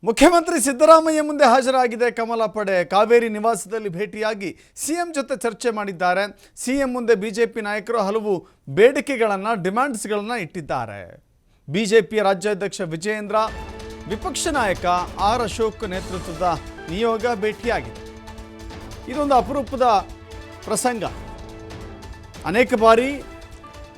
ಮುಖ್ಯಮಂತ್ರಿ ಸಿದ್ದರಾಮಯ್ಯ ಮುಂದೆ ಹಾಜರಾಗಿದೆ ಕಮಲ ಪಡೆ. ಕಾವೇರಿ ನಿವಾಸದಲ್ಲಿ ಭೇಟಿಯಾಗಿ ಸಿಎಂ ಜೊತೆ ಚರ್ಚೆ ಮಾಡಿದ್ದಾರೆ. ಸಿಎಂ ಮುಂದೆ ಬಿಜೆಪಿ ನಾಯಕರು ಹಲವು ಬೇಡಿಕೆಗಳನ್ನು ಡಿಮ್ಯಾಂಡ್ಸ್ಗಳನ್ನು ಇಟ್ಟಿದ್ದಾರೆ. ಬಿಜೆಪಿಯ ರಾಜ್ಯಾಧ್ಯಕ್ಷ ವಿಜಯೇಂದ್ರ, ವಿಪಕ್ಷ ನಾಯಕ ಆರ್ ಅಶೋಕ್ ನೇತೃತ್ವದ ನಿಯೋಗ ಭೇಟಿಯಾಗಿದೆ. ಇದೊಂದು ಅಪರೂಪದ ಪ್ರಸಂಗ. ಅನೇಕ ಬಾರಿ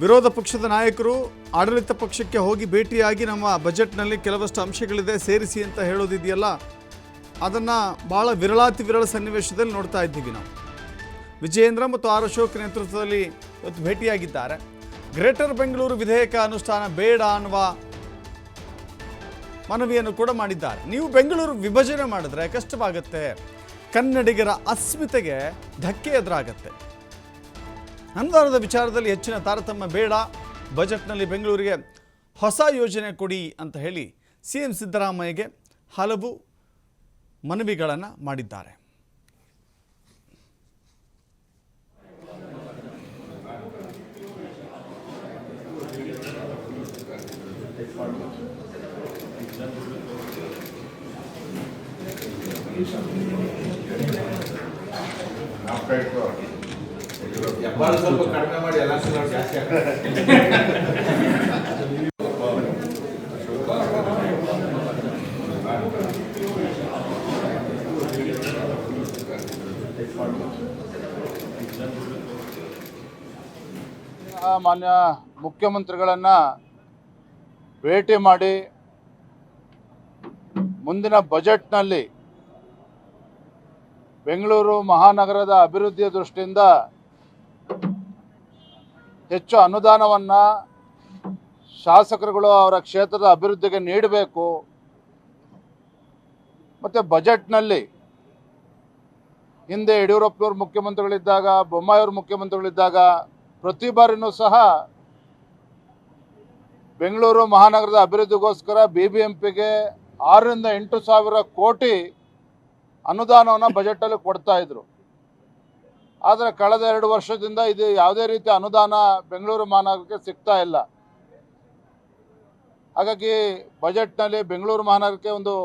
ವಿರೋಧ ಪಕ್ಷದ ನಾಯಕರು ಆಡಳಿತ ಪಕ್ಷಕ್ಕೆ ಹೋಗಿ ಭೇಟಿಯಾಗಿ ನಮ್ಮ ಬಜೆಟ್ನಲ್ಲಿ ಕೆಲವಷ್ಟು ಅಂಶಗಳಿದೆ ಸೇರಿಸಿ ಅಂತ ಹೇಳೋದಿದೆಯಲ್ಲ, ಅದನ್ನು ಭಾಳ ವಿರಳ ಸನ್ನಿವೇಶದಲ್ಲಿ ನೋಡ್ತಾ ಇದ್ದೀವಿ ನಾವು. ವಿಜಯೇಂದ್ರ ಮತ್ತು ಆರ್ ಅಶೋಕ್ ನೇತೃತ್ವದಲ್ಲಿ ಇವತ್ತು ಭೇಟಿಯಾಗಿದ್ದಾರೆ. ಗ್ರೇಟರ್ ಬೆಂಗಳೂರು ವಿಧೇಯಕ ಅನುಷ್ಠಾನ ಬೇಡ ಅನ್ನುವ ಮನವಿಯನ್ನು ಕೂಡ ಮಾಡಿದ್ದಾರೆ. ನೀವು ಬೆಂಗಳೂರು ವಿಭಜನೆ ಮಾಡಿದ್ರೆ ಕಷ್ಟವಾಗುತ್ತೆ, ಕನ್ನಡಿಗರ ಅಸ್ಮಿತೆಗೆ ಧಕ್ಕೆ ಎದುರಾಗತ್ತೆ, ಅನುದಾನದ ವಿಚಾರದಲ್ಲಿ ಹೆಚ್ಚಿನ ತಾರತಮ್ಯ ಬೇಡ, ಬಜೆಟ್ನಲ್ಲಿ ಬೆಂಗಳೂರಿಗೆ ಹೊಸ ಯೋಜನೆ ಕೊಡಿ ಅಂತ ಹೇಳಿ ಸಿಎಂ ಸಿದ್ದರಾಮಯ್ಯಗೆ ಹಲವು ಮನವಿಗಳನ್ನು ಮಾಡಿದ್ದಾರೆ. ಸ್ವಲ್ಪ ಕಡಿಮೆ ಮಾಡಿ ಎಲ್ಲ ಜಾಸ್ತಿ ಮಾನ್ಯ ಮುಖ್ಯಮಂತ್ರಿಗಳನ್ನ ಭೇಟಿ ಮಾಡಿ ಮುಂದಿನ ಬಜೆಟ್ನಲ್ಲಿ ಬೆಂಗಳೂರು ಮಹಾನಗರದ ಅಭಿವೃದ್ಧಿಯ ದೃಷ್ಟಿಯಿಂದ ಹೆಚ್ಚು ಅನುದಾನವನ್ನು ಶಾಸಕರುಗಳು ಅವರ ಕ್ಷೇತ್ರದ ಅಭಿವೃದ್ಧಿಗೆ ನೀಡಬೇಕು. ಮತ್ತು ಬಜೆಟ್ನಲ್ಲಿ ಹಿಂದೆ ಯಡಿಯೂರಪ್ಪನವರು ಮುಖ್ಯಮಂತ್ರಿಗಳಿದ್ದಾಗ, ಬೊಮ್ಮಾಯಿಯವರು ಮುಖ್ಯಮಂತ್ರಿಗಳಿದ್ದಾಗ ಪ್ರತಿ ಬಾರಿನೂ ಸಹ ಬೆಂಗಳೂರು ಮಹಾನಗರದ ಅಭಿವೃದ್ಧಿಗೋಸ್ಕರ BBMPಗೆ 6 ರಿಂದ 8 ಸಾವಿರ ಕೋಟಿ ಅನುದಾನವನ್ನು ಬಜೆಟಲ್ಲಿ ಕೊಡ್ತಾ ಇದ್ರು. ಆದರೆ ಕಳೆದ 2 ವರ್ಷದಿಂದ ಇದು ಯಾವುದೇ ರೀತಿಯ ಅನುದಾನ ಬೆಂಗಳೂರು ಮಹಾನಗರಕ್ಕೆ ಸಿಗ್ತಾ ಇಲ್ಲ. ಹಾಗಾಗಿ ಬಜೆಟ್ನಲ್ಲಿ ಬೆಂಗಳೂರು ಮಹಾನಗರಕ್ಕೆ ಒಂದು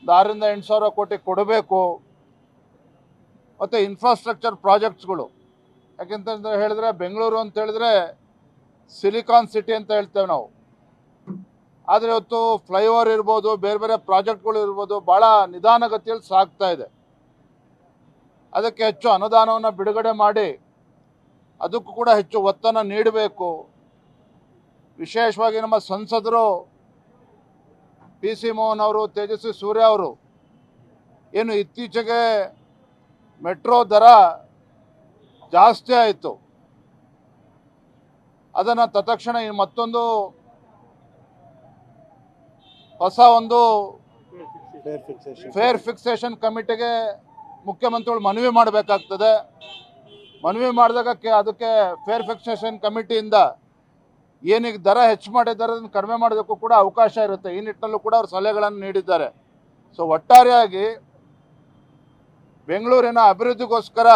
6 ರಿಂದ 8 ಸಾವಿರ ಕೋಟಿ ಕೊಡಬೇಕು. ಮತ್ತು ಇನ್ಫ್ರಾಸ್ಟ್ರಕ್ಚರ್ ಪ್ರಾಜೆಕ್ಟ್ಸ್ಗಳು, ಯಾಕೆಂತ ಹೇಳಿದ್ರೆ ಬೆಂಗಳೂರು ಅಂತ ಹೇಳಿದ್ರೆ ಸಿಲಿಕಾನ್ ಸಿಟಿ ಅಂತ ಹೇಳ್ತೇವೆ ನಾವು. ಆದರೆ ಇವತ್ತು ಫ್ಲೈಓವರ್ ಇರ್ಬೋದು, ಬೇರೆ ಬೇರೆ ಪ್ರಾಜೆಕ್ಟ್ಗಳು ಇರ್ಬೋದು, ಭಾಳ ನಿಧಾನಗತಿಯಲ್ಲಿ ಸಾಗ್ತಾ ಇದೆ. ಅದಕ್ಕೆ ಹೆಚ್ಚು ಅನುದಾನವನ್ನು ಬಿಡುಗಡೆ ಮಾಡಿ ಅದಕ್ಕೂ ಕೂಡ ಹೆಚ್ಚು ಒತ್ತನ್ನು ನೀಡಬೇಕು. ವಿಶೇಷವಾಗಿ ನಮ್ಮ ಸಂಸದರು PC ಮೋಹನ್ ಅವರು, ತೇಜಸ್ವಿ ಸೂರ್ಯ ಅವರು ಏನು ಇತ್ತೀಚೆಗೆ ಮೆಟ್ರೋ ದರ ಜಾಸ್ತಿ ಆಯಿತು, ಅದನ್ನು ತತ್ಕ್ಷಣ ಮತ್ತೊಂದು ಹೊಸ ಒಂದು ಫೇರ್ ಫಿಕ್ಸೇಷನ್ ಕಮಿಟಿಗೆ ಮುಖ್ಯಮಂತ್ರಿಗಳು ಮನವಿ ಮಾಡಬೇಕಾಗ್ತದೆ. ಮನವಿ ಮಾಡಿದಾಗ ಅದಕ್ಕೆ ಫೇರ್ ಫಿಕ್ಸೇಷನ್ ಕಮಿಟಿಯಿಂದ ಏನೀಗ ದರ ಹೆಚ್ಚು ಮಾಡಿದ್ದಾರೆ ಅದನ್ನು ಕಡಿಮೆ ಮಾಡೋದಕ್ಕೂ ಕೂಡ ಅವಕಾಶ ಇರುತ್ತೆ. ಈ ನಿಟ್ಟಿನಲ್ಲೂ ಕೂಡ ಅವರು ಸಲಹೆಗಳನ್ನು ನೀಡಿದ್ದಾರೆ. ಸೊ ಒಟ್ಟಾರೆಯಾಗಿ ಬೆಂಗಳೂರಿನ ಅಭಿವೃದ್ಧಿಗೋಸ್ಕರ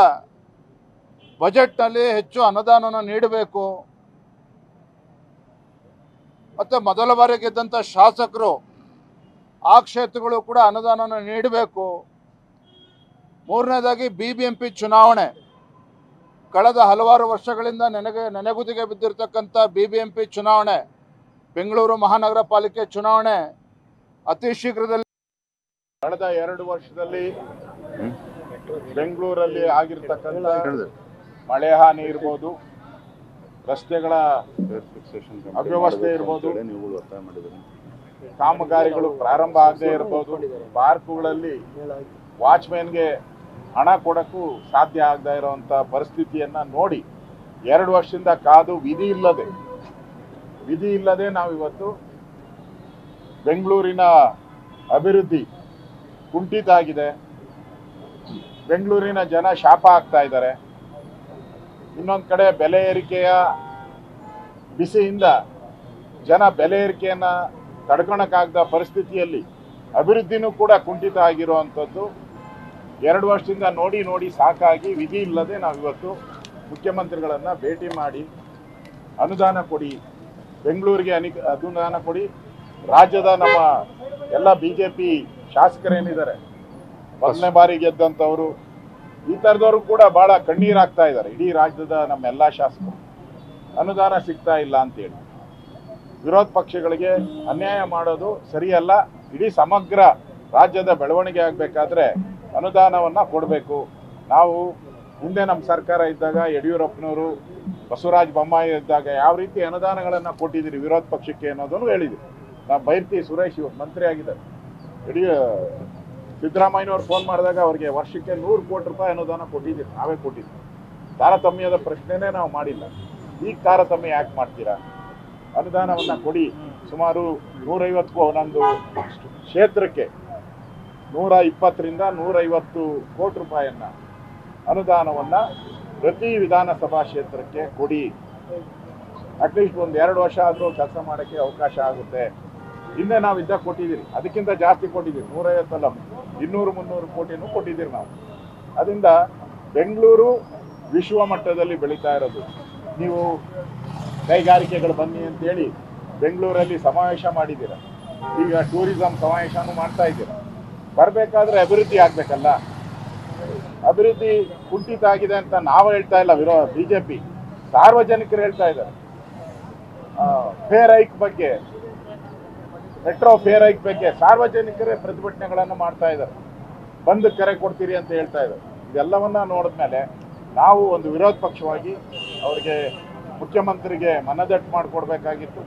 ಬಜೆಟ್ನಲ್ಲಿ ಹೆಚ್ಚು ಅನುದಾನವನ್ನು ನೀಡಬೇಕು. ಮತ್ತು ಮೊದಲ ಬಾರಿ ಗೆದ್ದಂಥ ಶಾಸಕರು ಆ ಕ್ಷೇತ್ರಗಳು ಕೂಡ ಅನುದಾನವನ್ನು ನೀಡಬೇಕು. ಮೂರನೇದಾಗಿ BBMP ಚುನಾವಣೆ, ಕಳೆದ ಹಲವಾರು ವರ್ಷಗಳಿಂದ ನೆನೆಗುದಿಗೆ ಬಿದ್ದಿರತಕ್ಕಂಥ BBMP ಚುನಾವಣೆ, ಬೆಂಗಳೂರು ಮಹಾನಗರ ಪಾಲಿಕೆ ಚುನಾವಣೆ ಅತಿ ಶೀಘ್ರದಲ್ಲಿ, ಕಳೆದ 2 ವರ್ಷದಲ್ಲಿ ಬೆಂಗಳೂರಲ್ಲಿ ಆಗಿರ್ತಕ್ಕಂಥ ಮಳೆ ಹಾನಿ ಇರ್ಬೋದು, ರಸ್ತೆಗಳ ಅವ್ಯವಸ್ಥೆ ಇರ್ಬೋದು, ಕಾಮಗಾರಿಗಳು ಪ್ರಾರಂಭ ಆಗದೆ ಇರ್ಬೋದು, ಪಾರ್ಕ್ಗಳಲ್ಲಿ ವಾಚ್ಮ್ಯಾನ್ಗೆ ಹಣ ಕೊಡೋಕ್ಕೂ ಸಾಧ್ಯ ಆಗದೆ ಇರೋವಂಥ ಪರಿಸ್ಥಿತಿಯನ್ನು ನೋಡಿ 2 ವರ್ಷದಿಂದ ಕಾದು ವಿಧಿ ಇಲ್ಲದೆ ನಾವಿವತ್ತು ಬೆಂಗಳೂರಿನ ಅಭಿವೃದ್ಧಿ ಕುಂಠಿತ ಆಗಿದೆ. ಬೆಂಗಳೂರಿನ ಜನ ಶಾಪ ಆಗ್ತಾ ಇದ್ದಾರೆ. ಇನ್ನೊಂದು ಕಡೆ ಬೆಲೆ ಏರಿಕೆಯ ಬಿಸಿಯಿಂದ ಜನ ಬೆಲೆ ಏರಿಕೆಯನ್ನು ತಡ್ಕೊಳಕ್ಕಾಗದ ಪರಿಸ್ಥಿತಿಯಲ್ಲಿ ಅಭಿವೃದ್ಧಿನೂ ಕೂಡ ಕುಂಠಿತ ಆಗಿರುವಂಥದ್ದು 2 ವರ್ಷದಿಂದ ನೋಡಿ ಸಾಕಾಗಿ ವಿಧಿ ಇಲ್ಲದೆ ನಾವಿವತ್ತು ಮುಖ್ಯಮಂತ್ರಿಗಳನ್ನು ಭೇಟಿ ಮಾಡಿ ಅನುದಾನ ಕೊಡಿ, ಬೆಂಗಳೂರಿಗೆ ಅನುದಾನ ಕೊಡಿ, ರಾಜ್ಯದ ನಮ್ಮ ಎಲ್ಲ BJP ಶಾಸಕರೇನಿದ್ದಾರೆ, ಮೊದಲನೇ ಬಾರಿ ಗೆದ್ದಂಥವ್ರು, ಈ ಥರದವರು ಕೂಡ ಭಾಳ ಕಣ್ಣೀರಾಗ್ತಾ ಇದ್ದಾರೆ. ಇಡೀ ರಾಜ್ಯದ ನಮ್ಮೆಲ್ಲ ಶಾಸಕರು ಅನುದಾನ ಸಿಗ್ತಾ ಇಲ್ಲ ಅಂತೇಳಿ ವಿರೋಧ ಪಕ್ಷಗಳಿಗೆ ಅನ್ಯಾಯ ಮಾಡೋದು ಸರಿಯಲ್ಲ. ಇಡೀ ಸಮಗ್ರ ರಾಜ್ಯದ ಬೆಳವಣಿಗೆ ಆಗಬೇಕಾದ್ರೆ ಅನುದಾನವನ್ನು ಕೊಡಬೇಕು. ನಾವು ಹಿಂದೆ ನಮ್ಮ ಸರ್ಕಾರ ಇದ್ದಾಗ ಯಡಿಯೂರಪ್ಪನವರು, ಬಸವರಾಜ ಬೊಮ್ಮಾಯಿ ಇದ್ದಾಗ ಯಾವ ರೀತಿ ಅನುದಾನಗಳನ್ನು ಕೊಟ್ಟಿದ್ದೀರಿ ವಿರೋಧ ಪಕ್ಷಕ್ಕೆ ಅನ್ನೋದನ್ನು ಹೇಳಿದ್ವಿ. ನಾವು ಬೈರ್ತಿ ಸುರೇಶ್ ಮಂತ್ರಿ ಆಗಿದ್ದಾರೆ, ಸಿದ್ದರಾಮಯ್ಯನವ್ರು ಫೋನ್ ಮಾಡಿದಾಗ ಅವ್ರಿಗೆ ವರ್ಷಕ್ಕೆ 100 ಕೋಟಿ ರೂಪಾಯಿ ಅನುದಾನ ಕೊಟ್ಟಿದ್ದೀರಿ, ನಾವೇ ಕೊಟ್ಟಿದ್ದೀವಿ. ತಾರತಮ್ಯದ ಪ್ರಶ್ನೆನೇ ನಾವು ಮಾಡಿಲ್ಲ. ಈಗ ತಾರತಮ್ಯ ಯಾಕೆ ಮಾಡ್ತೀರಾ? ಅನುದಾನವನ್ನು ಕೊಡಿ. ಸುಮಾರು 150 ಒಂದೊಂದು ಕ್ಷೇತ್ರಕ್ಕೆ 120ರಿಂದ 150 ಕೋಟಿ ರೂಪಾಯಿಯನ್ನು ಅನುದಾನವನ್ನು ಪ್ರತಿ ವಿಧಾನಸಭಾ ಕ್ಷೇತ್ರಕ್ಕೆ ಕೊಡಿ. ಅಟ್ಲೀಸ್ಟ್ 1-2 ವರ್ಷ ಆದರೂ ಕೆಲಸ ಮಾಡೋಕ್ಕೆ ಅವಕಾಶ ಆಗುತ್ತೆ. ಹಿಂದೆ ನಾವು ಇದ್ದಾಗ ಕೊಟ್ಟಿದ್ದೀರಿ, ಅದಕ್ಕಿಂತ ಜಾಸ್ತಿ ಕೊಟ್ಟಿದ್ದೀರಿ, 150 ಅಲ್ಲ 200-300 ಕೋಟಿನೂ ಕೊಟ್ಟಿದ್ದೀರಿ ನಾವು. ಅದರಿಂದ ಬೆಂಗಳೂರು ವಿಶ್ವ ಮಟ್ಟದಲ್ಲಿ ಬೆಳೀತಾ ಇರೋದು. ನೀವು ಕೈಗಾರಿಕೆಗಳು ಬನ್ನಿ ಅಂತೇಳಿ ಬೆಂಗಳೂರಲ್ಲಿ ಸಮಾವೇಶ ಮಾಡಿದ್ದೀರ, ಈಗ ಟೂರಿಸಂ ಸಮಾವೇಶನೂ ಮಾಡ್ತಾ ಇದ್ದೀರ. ಬರಬೇಕಾದ್ರೆ ಅಭಿವೃದ್ಧಿ ಆಗಬೇಕಲ್ಲ. ಅಭಿವೃದ್ಧಿ ಕುಂಠಿತ ಆಗಿದೆ ಅಂತ ನಾವು ಹೇಳ್ತಾ ಇಲ್ಲ, BJP ಸಾರ್ವಜನಿಕರು ಹೇಳ್ತಾ ಇದ್ದಾರೆ. ಫೇರ್ ಹೈಕ್ ಬಗ್ಗೆ, ಮೆಟ್ರೋ ಫೇರ್ ಹೈಕ್ ಬಗ್ಗೆ ಸಾರ್ವಜನಿಕರೇ ಪ್ರತಿಭಟನೆಗಳನ್ನು ಮಾಡ್ತಾ ಇದ್ದಾರೆ. ಬಂದು ಕರೆ ಕೊಡ್ತೀರಿ ಅಂತ ಹೇಳ್ತಾ ಇದ್ದಾರೆ. ಇದೆಲ್ಲವನ್ನ ನೋಡಿದ್ಮೇಲೆ ನಾವು ಒಂದು ವಿರೋಧ ಪಕ್ಷವಾಗಿ ಅವರಿಗೆ, ಮುಖ್ಯಮಂತ್ರಿಗೆ ಮನದಟ್ಟು ಮಾಡಿಕೊಡ್ಬೇಕಾಗಿತ್ತು.